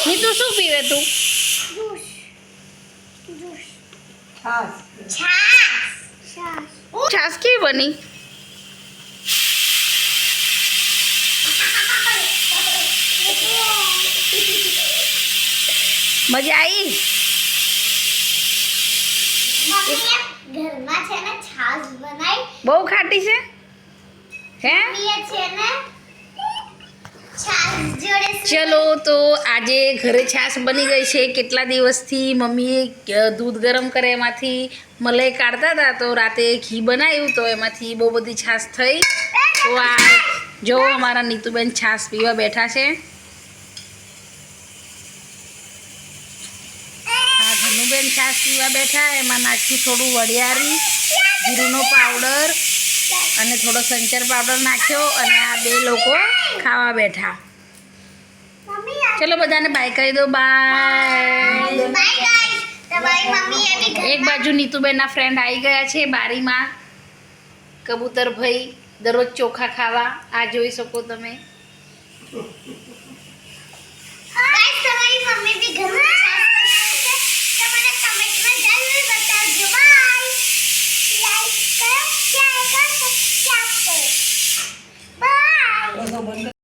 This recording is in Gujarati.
નીતુ શું પીવે તું? છાશ કેવી બની? મજા આવી? ઘરમાં છે ને છાશ બનાવી બહુ ખાટી છે હે? છે ને છાશ જોડે ચલો તો આજે ઘરે છાશ બની ગઈ છે. કેટલા દિવસથી મમ્મીએ દૂધ ગરમ કરે એમાંથી મલાઈ કાઢતા હતા, તો રાતે ઘી બનાવ્યું તો એમાંથી બહુ બધી છાશ થઈ. તો આ જો અમારા નીતુબેન છાશ પીવા બેઠા છે. આ ધનુબેન છાશ પીવા બેઠા. એમાં નાખ્યું થોડું વરિયાળી, જીરુંનો પાવડર અને થોડો સંચર પાવડર નાખ્યો અને આ બે લોકો ખાવા બેઠા. ચલો બધાને બાય કહી દો. બાય. એક બાજુ નીતુબેનના ફ્રેન્ડ આવી ગયા છે બારીમાં. કબૂતર ભાઈ દરરોજ ચોખા ખાવા. આ જોઈ શકો તમે.